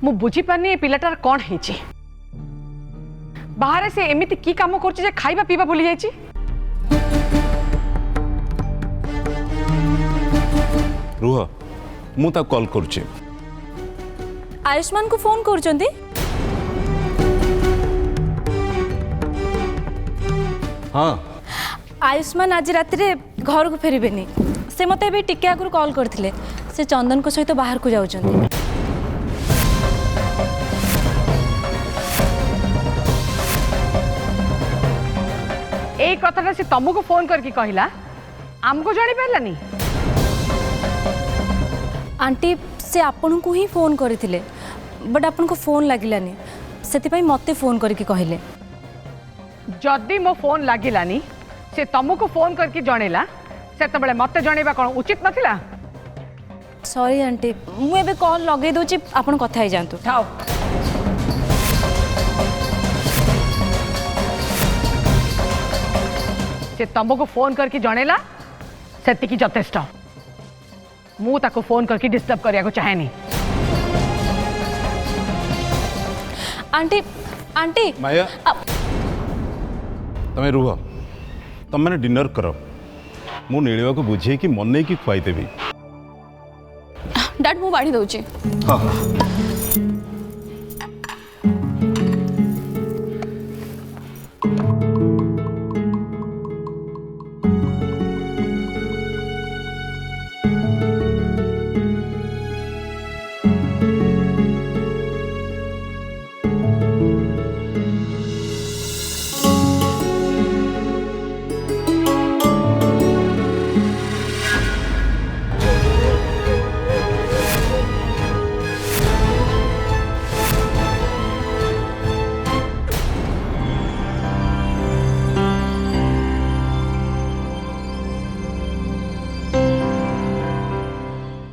मु बुझी पानी ए पिलाटार कौन है बाहर से एमिति की काम करछि जे खाइबा पीबा भूली जाइछि। रुह मु ता कॉल करूछि। आयुष्मान को फोन करचंदी। हाँ आयुष्मान आज राति रे घर को फेरबेनी से मते भी टिके आगु कॉल करथिले से चंदन को सहित बाहर को जाउचंदी। ए कथाटा से तुमको फोन करके कहला हमको जानी पारलानी। आंटी से आपन को ही फोन करथिले बट आपन को फोन लागिलानी सेति पई मते फोन करके कहले। जदि मो फोन लागिलानी से तुमको फोन करके जणेला से तबले मते जणेबा कोन उचित नथिला। सॉरी आंटी मु एबे कॉल लगे दोची आपन कथा ही जानतु। थाओ से तुमको फोन करके जणेला सेति की जथेष्ट। मु ताको फोन करके डिस्टर्ब करिया को चाहेनी। आंटी आंटी माया तमें रुह तुम मैंने डिनर कर मु नीलिमा को बुझे कि मन की खुआई देवी। डैड मु बाड़ी दउची। हाँ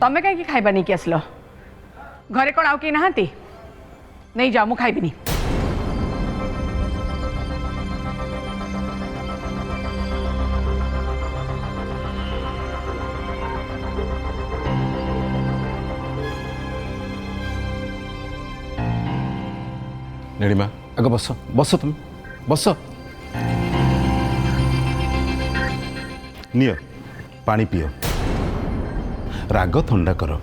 तमे कहीं खाइबा नहीं कि आसलो घरे कौन आउ कि नहांती नहीं जाओ मु खाइबिनी। नीलिमा आग बस बस तुम बस नियो पानी पियो राग ठंडा करो।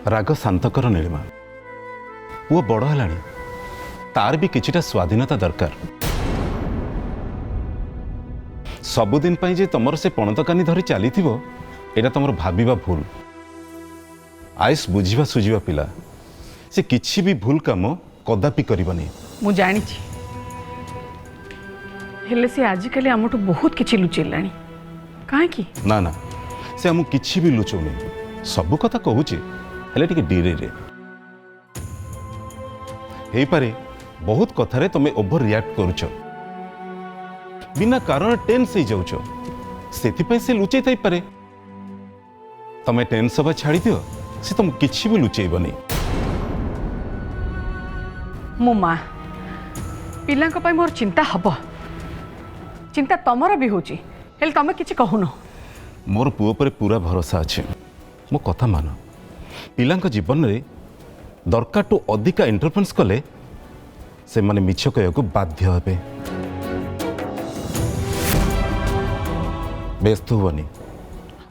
राग शांत कर नीलिमा वो बड़ है तार भी किछिटा स्वाधीनता दरकार। सबुदिन पाई जे तमर से पणतकानी धरी चली थिबो एटा तमर भाबिबा भूल। आयुष बुझिबा सुझिबा पिला से किछि भी भूल काम कदापि करबनी। मु जानी छी हेले से आजिकली आमठू बहुत किछि लुचेलानी काहे की ना ना से हमु किछि भी लुचौनी सब कथा कहूची हेले टिके डीरे रे हेई पारे बहुत कथारे तुम ओभर रिएक्ट करुच बिना कारण टेंस हो जाउछ सेति से लुचै थाई पारे तमे टेंस हवा छाड़ी दियो से तुम किछि भी लुचैबनी। मो माँ पिलांक पई मोर चिंता हब चिंता तमर भी होची हेल तमे किछि कहून। मोर पुओ पर पूरा भरोसा अच्छे मो कथा मान पिलांक जीवन रे दरकार टू अधिका इंटरफेरेंस कले से माने मिछ कहको बाध्य हेबे। व्यस्त हुवनी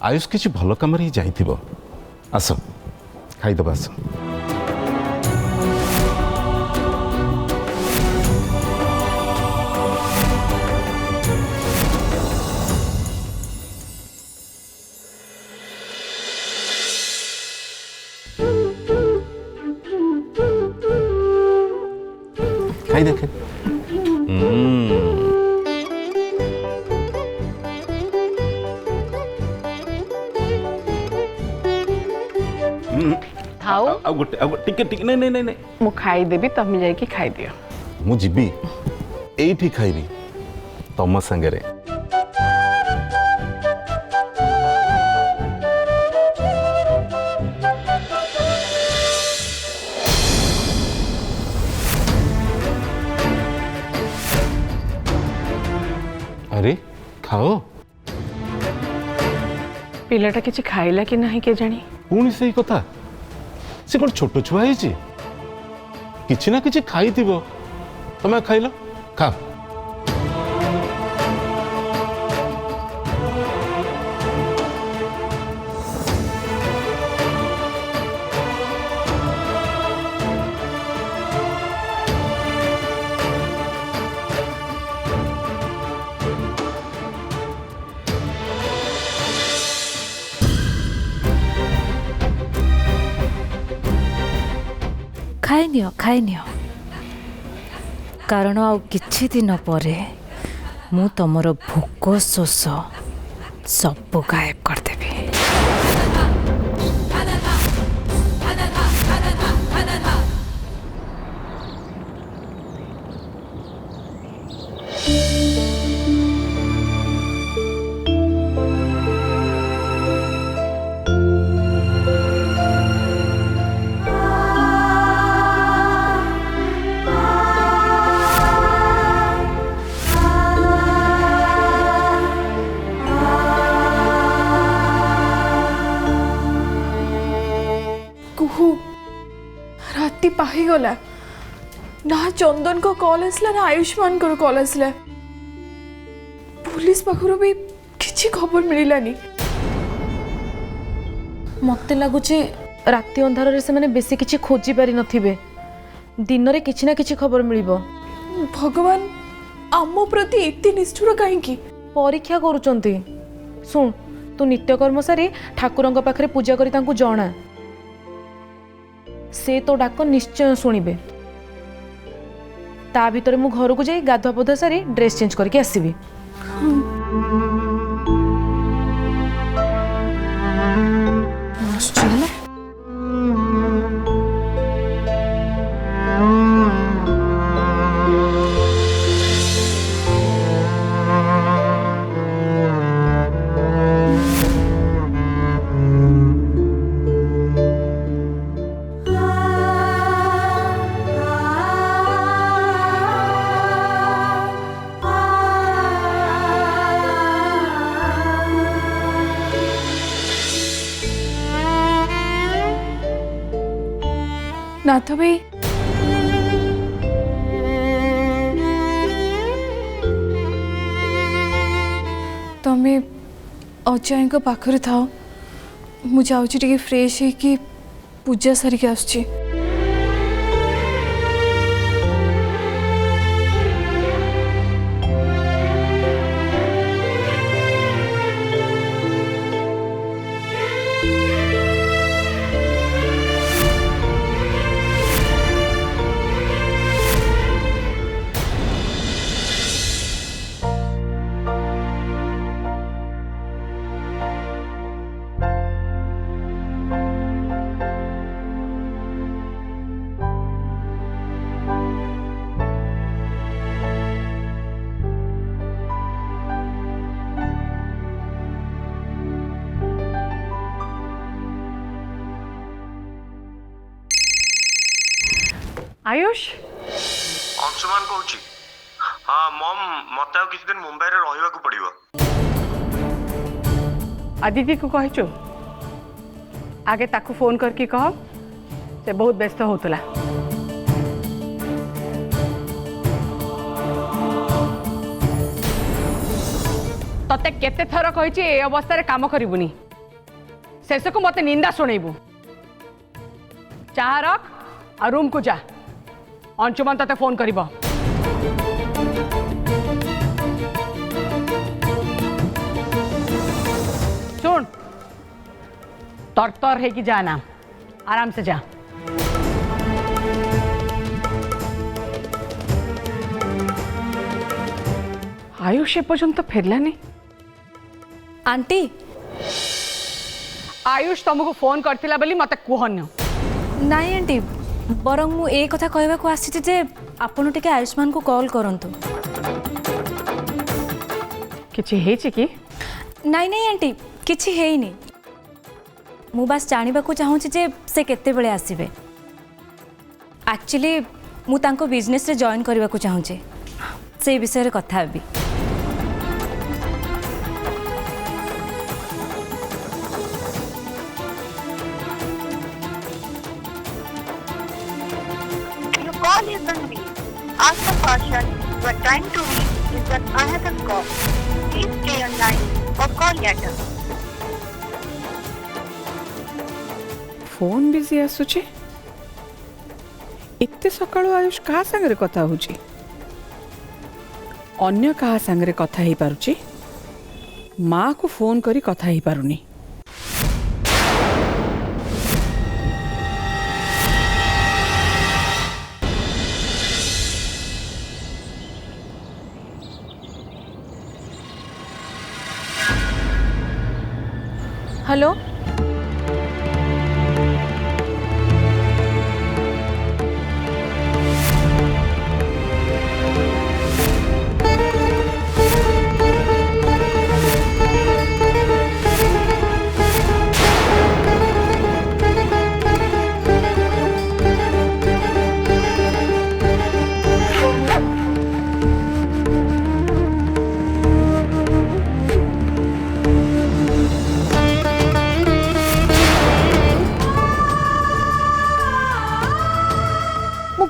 आयुष किछि भल काम रे जाइथिबो आस खाई दबा आस। खाई देखे थाओ टिके टिके नहीं नहीं नहीं मु खाई देबी तमे जाई कि खाई दियो। मु जीबी एठी खाइबी तम संगे। अरे खाओ। पिलाटा किसी खाइला कि नहीं के जानी। पुणी से कथा से कौन छोट छुआ है किसी ना किसी खाई थी तमें खाइल खा। खाई नियो कारण आ किछि दिन परे मु तमरो भोक शोष सब गायब कर देबी। राति पाहीगला ना चंदन को कॉल आसला ना आयुष्मान को कॉल आसला पुलिस पाखरु भी किछि खबर मिलानी। मत लगुच राति अंधार से मैंने बेसी किछि खोजी पारि नथिबे दिन रे किछि ना किछि खबर मिलिबो। भगवान आम प्रति एते निष्ठुर काहेकि परीक्षा करूचंती। सुन तू नित्यकर्म सारी ठाकुरंक पाखरे पूजा करी तांकु जणा से तो डाक निश्चय शुणिबे। ता भीतर मु घर को जाई गाधुआ पधुआ सारी ड्रेस चेंज करके आसीबी। नाथ भाई तमें अजय को पाखरे थाओ मु जाऊँ टे फ्रेश है कि पूजा सारिक आसुची। आयुष अंशुमान कहूँ। हाँ मम मत किसी दिन मुंबई रे रहिबा को पड़िबो। आदित्य को कहचु आगे ताकू फोन करके कह से बहुत व्यस्त होतला। तते केते थर कहिछि ए अवस्था रे काम करिबुनी शेष को मते निंदा सुनेबू। चाह रख आ रूम को जा अंशुमान तते फोन करिबो। सुन तर है कि जाना आराम से जा। आयुष ए पर्यंत फेरलानी। आंटी आयुष तुमको फोन करथिला बोली मते कहन। नाई आंटी बरং मु ए कथा कहबा को आसी जे आपण टिके आयुष्मान को कॉल करंतु। किछि हेछि कि ନାଇଁ ନାଇଁ ଆଣ୍ଟି କିଛି ହେଇନି। ମୁଁ ବାସ୍ ଜାଣିବାକୁ ଚାହୁଁଛି ଯେ ସେ କେତେବେଳେ ଆସିବେ। ଆକ୍ଚୁଆଲି ମୁଁ ତାଙ୍କ ବିଜନେସରେ ଜଏନ୍ କରିବାକୁ ଚାହୁଁଛି, ସେଇ ବିଷୟରେ କଥା ହେବି। Your call is unreached. After person you are trying to reach is an another call. Please stay online or call later. Phone busy आसुची एते सकाळु आयुष कहा संगरे कथा होची अन्य कहा संगरे कथा ही पारुची माँ को फोन करी कथा ही पारुनी। हेलो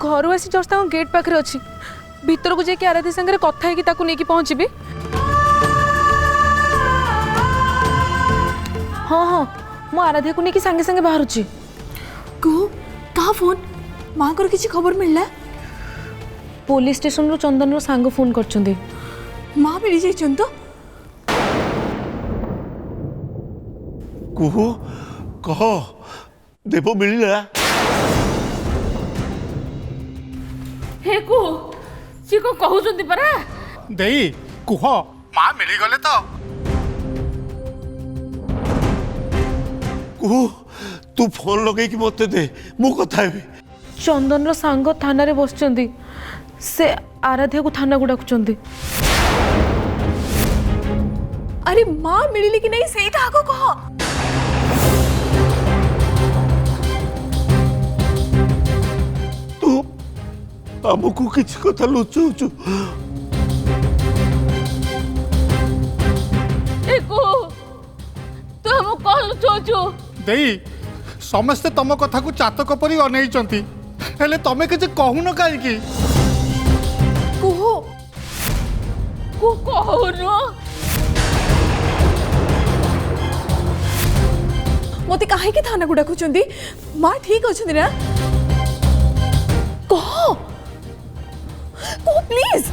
घर आसी जस्ट गेट पाखे अच्छी भीतर को जाकि आराध्या सागर कथा है ताकू नहीं पहुँचबी। हाँ हाँ मु आराध्या को नहीं सांगे सांगे बाहर कहा फोन माँ को किसी खबर मिलला? पुलिस स्टेशन रो चंदन रो सांग फोन करछंदी। माँ मिली जाइछन तो कुहू कह देव मिलला हे को सी को कहउछंती परा देई कुह माँ मिली गले तो कुहू तू फोन लगे कि मते दे मु कथा हेबी। चंदन रो सांग थाना रे बसचंदी से आराध्या को थाना को डाकुचंदी। अरे माँ मिली कि नहीं सही था आगो कह। तू हमको किसी कथा लुचौचु एको तू हम कॉल लुचौचु देई समस्ते तम कथा को चातक परी अनेइचंती हेले तमे किछ कहून काई की कुहो को कहउनो मते काहे के थाना को डाकुचंदी? माँ ठीक अछंदी ना? कह कह प्लीज।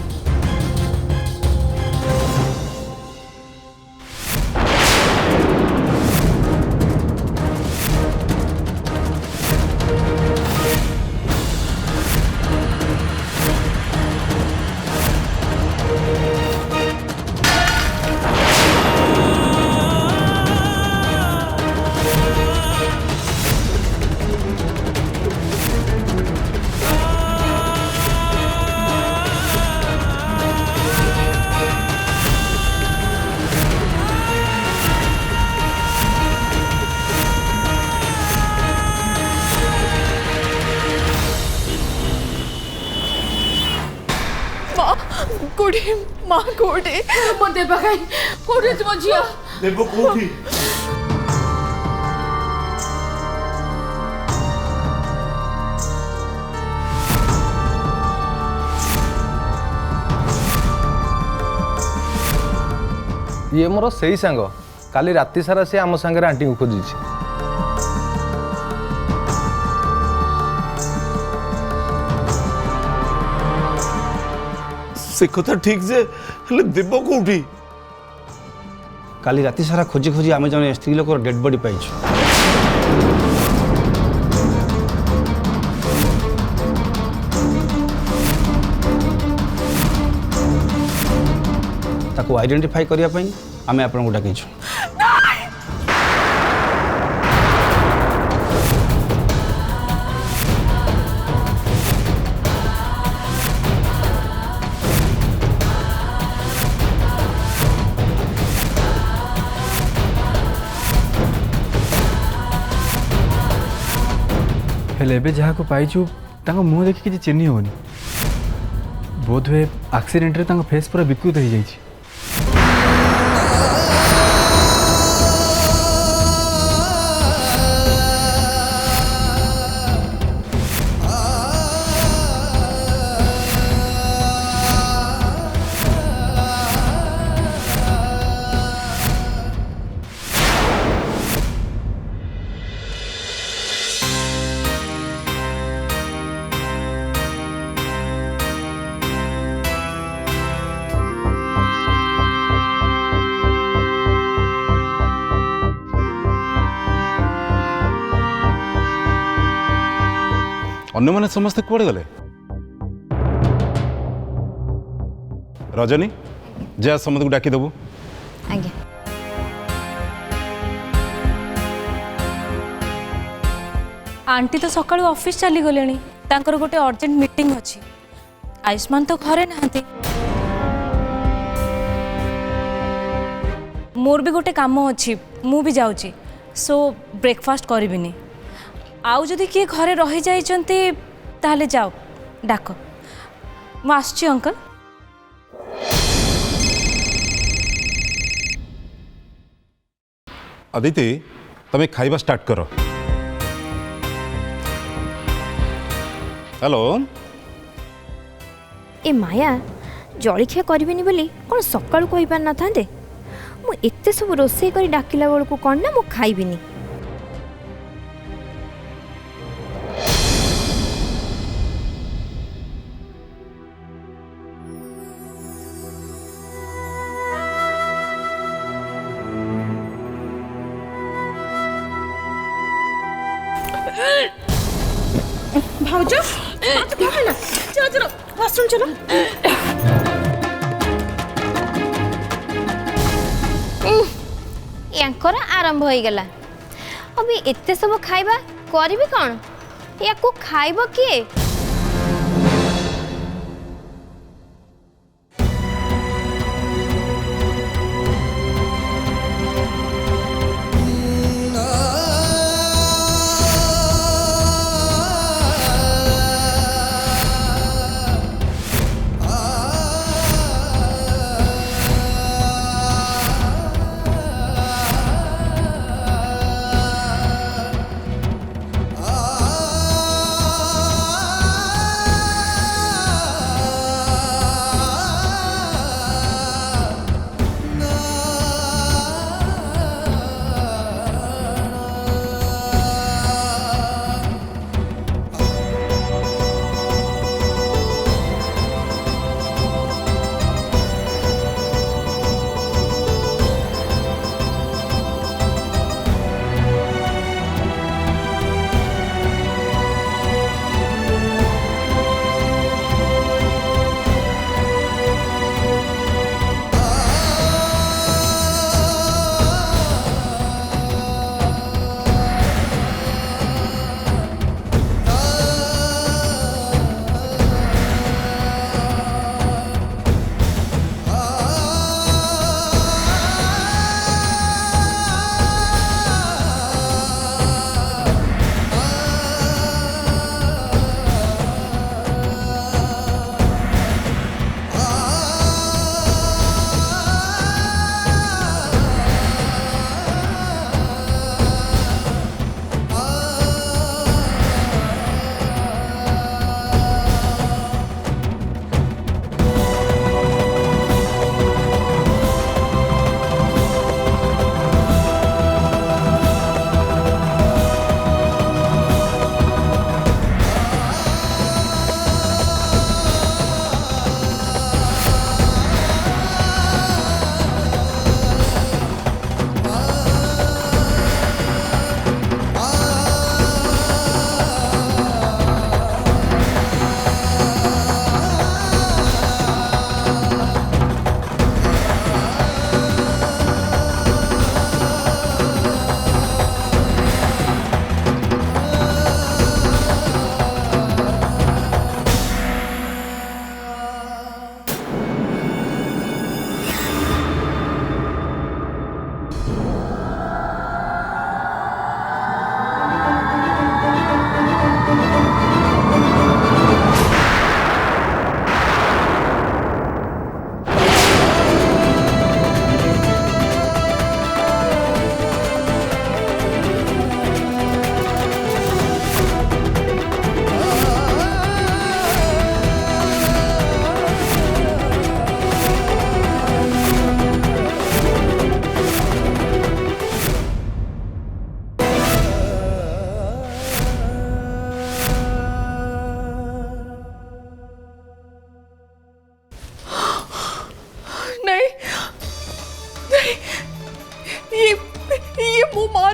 कोडी माँ कोडी मते पकाई कोडी तुम झिया देव कोठी ये मोर सही सांग काली राति सारा से आम सांगे आंटी को खोजी से कथा ठीक जे हेले देव कोठी काली राति सारा खोजी खोजी आम जन स्त्री लोक डेड बॉडी पाइछु ताको आइडेंटिफाई करिया पई आमे आपन को डाकिछु। हेले एबे जहाँ को पाइछु तांको मुँह देखि किछि चिन्हि होनी बोध हुए एक्सीडेंट रे तांको फेस पूरा विकृत हो जाइछि अन्य माने समस्ते कुआड़े गले रजनी जा समस्त को डाकी देबू आज्ञा आंटी तो सकाळु ऑफिस चली गलेनी तांकर गोटे अर्जेंट मीटिंग अछि आयुष्मान तो घरे नहांती मोर भी गोटे काम अछि मु भी जाउची सो ब्रेकफास्ट करबिनी आउ जदि किए घरे रही जाइचंती ताहले जाओ डाक मु आसुची अंकल अदिति तमे खाइबा स्टार्ट करो हेलो ए माया जलखिया करबिनी बोली कोन सकाळु कहि पार न थांदे मु एते सब रोसई करी डाकिला बेलकु कोन ना मु खाइबिनी भाउज बात क्या है ना चलो चलो वॉशरूम चलो यांकर आरंभ हो गला अभी एते सब खाइबा करबी कोन याकू खाइबो किए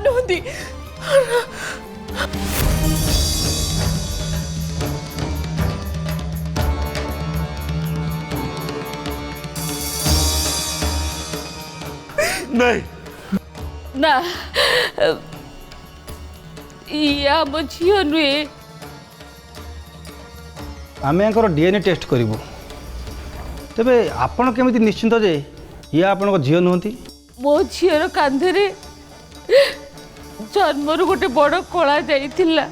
नुहति नहीं ना या आम झील नुहे आम डीएनए टेस्ट करूँ तेबे आपण केमिति निश्चिंत जे ये आपण झील नुहति मो झीर कांधरे जन्मरू गोटे बड़ कला जाइथिला